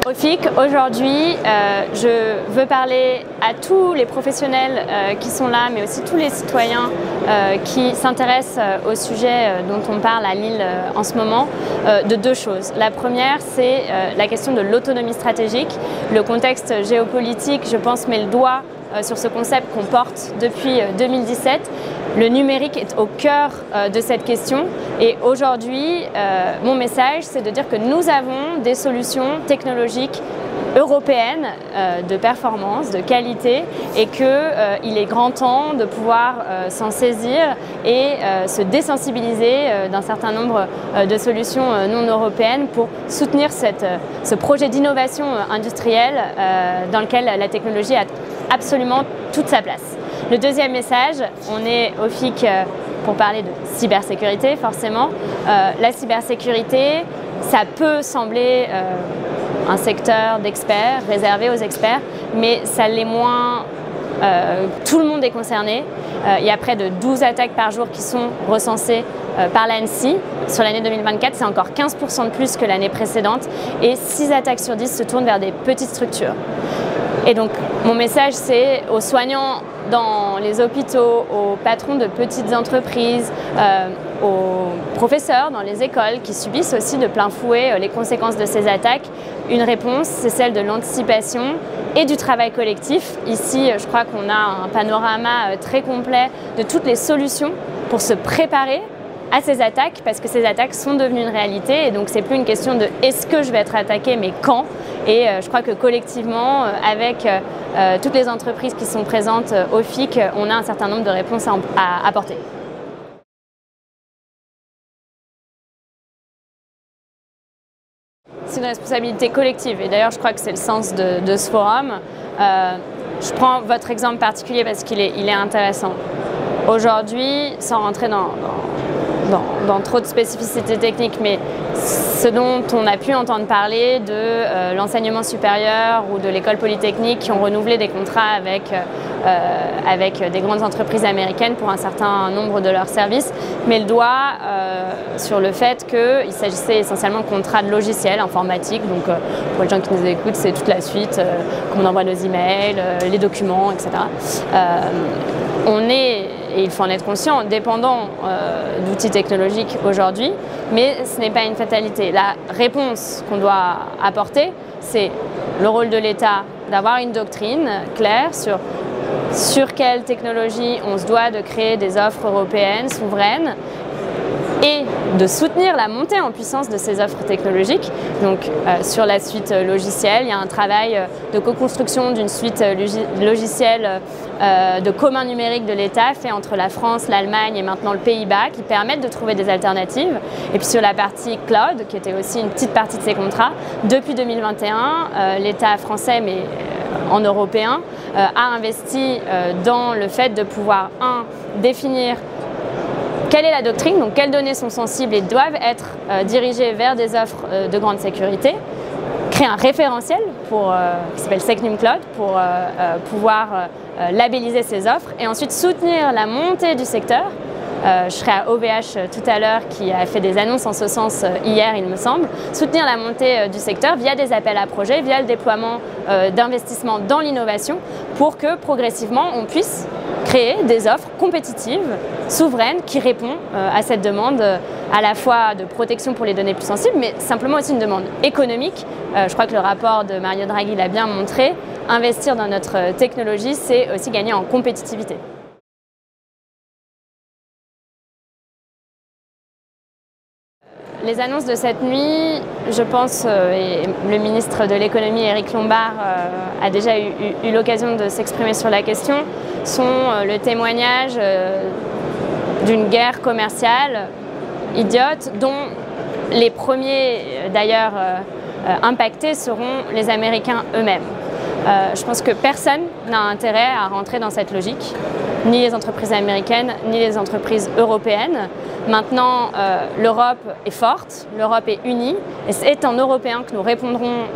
OFIC, aujourd'hui, je veux parler à tous les professionnels qui sont là, mais aussi tous les citoyens qui s'intéressent au sujet dont on parle à Lille en ce moment, de deux choses. La première, c'est la question de l'autonomie stratégique. Le contexte géopolitique, je pense, met le doigt sur ce concept qu'on porte depuis 2017. Le numérique est au cœur de cette question et aujourd'hui, mon message, c'est de dire que nous avons des solutions technologiques européennes de performance, de qualité et qu'il est grand temps de pouvoir s'en saisir et se désensibiliser d'un certain nombre de solutions non européennes pour soutenir ce projet d'innovation industrielle dans lequel la technologie a absolument toute sa place. Le deuxième message, on est OFIC pour parler de cybersécurité forcément. La cybersécurité, ça peut sembler un secteur d'experts, réservé aux experts, mais ça l'est moins. Tout le monde est concerné. Il y a près de 12 attaques par jour qui sont recensées par l'ANSSI. Sur l'année 2024, c'est encore 15% de plus que l'année précédente et 6 attaques sur 10 se tournent vers des petites structures. Et donc, mon message, c'est aux soignants dans les hôpitaux, aux patrons de petites entreprises, aux professeurs dans les écoles qui subissent aussi de plein fouet les conséquences de ces attaques. Une réponse, c'est celle de l'anticipation et du travail collectif. Ici, je crois qu'on a un panorama très complet de toutes les solutions pour se préparer à ces attaques, parce que ces attaques sont devenues une réalité et donc c'est plus une question de est-ce que je vais être attaqué, mais quand. Et je crois que collectivement, avec toutes les entreprises qui sont présentes au FIC, on a un certain nombre de réponses à apporter. C'est une responsabilité collective et d'ailleurs je crois que c'est le sens de ce forum. Je prends votre exemple particulier parce qu'il est intéressant. Aujourd'hui, sans rentrer dans trop de spécificités techniques, mais ce dont on a pu entendre parler de l'enseignement supérieur ou de l'école polytechnique qui ont renouvelé des contrats avec des grandes entreprises américaines pour un certain nombre de leurs services, met le doigt sur le fait qu'il s'agissait essentiellement de contrats de logiciels informatiques. Donc pour les gens qui nous écoutent, c'est toute la suite, comme on envoie nos emails, les documents, etc. On est, et il faut en être conscient, dépendant d'outils technologiques aujourd'hui, mais ce n'est pas une fatalité. La réponse qu'on doit apporter, c'est le rôle de l'État d'avoir une doctrine claire sur quelle technologie on se doit de créer des offres européennes, souveraines, et de soutenir la montée en puissance de ces offres technologiques. Donc sur la suite logicielle, il y a un travail de co-construction d'une suite logicielle de commun numérique de l'État fait entre la France, l'Allemagne et maintenant le Pays-Bas qui permettent de trouver des alternatives. Et puis sur la partie cloud, qui était aussi une petite partie de ces contrats, depuis 2021, l'État français, mais en européen, a investi dans le fait de pouvoir, définir quelle est la doctrine, donc quelles données sont sensibles et doivent être dirigées vers des offres de grande sécurité, créer un référentiel qui s'appelle Secnum Cloud pour pouvoir labelliser ces offres et ensuite soutenir la montée du secteur. Je serai à OVH tout à l'heure qui a fait des annonces en ce sens hier, il me semble. Soutenir la montée du secteur via des appels à projets, via le déploiement d'investissements dans l'innovation pour que progressivement on puisse créer des offres compétitives, souveraines, qui répondent à cette demande à la fois de protection pour les données plus sensibles, mais simplement aussi une demande économique. Je crois que le rapport de Mario Draghi l'a bien montré. Investir dans notre technologie, c'est aussi gagner en compétitivité. Les annonces de cette nuit, je pense, et le ministre de l'économie Éric Lombard a déjà eu l'occasion de s'exprimer sur la question, sont le témoignage d'une guerre commerciale idiote dont les premiers d'ailleurs impactés seront les Américains eux-mêmes. Je pense que personne n'a intérêt à rentrer dans cette logique, ni les entreprises américaines, ni les entreprises européennes. Maintenant, l'Europe est forte, l'Europe est unie, et c'est en Européens que nous répondrons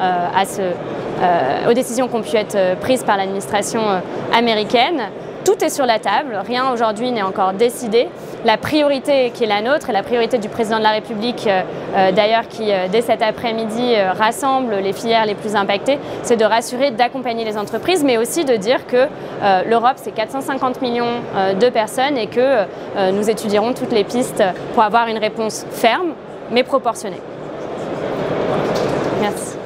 aux décisions qui ont pu être prises par l'administration américaine. tout est sur la table, rien aujourd'hui n'est encore décidé. La priorité qui est la nôtre et la priorité du président de la République, d'ailleurs, qui dès cet après-midi rassemble les filières les plus impactées, c'est de rassurer, d'accompagner les entreprises, mais aussi de dire que l'Europe, c'est 450 millions de personnes et que nous étudierons toutes les pistes pour avoir une réponse ferme, mais proportionnée. Merci.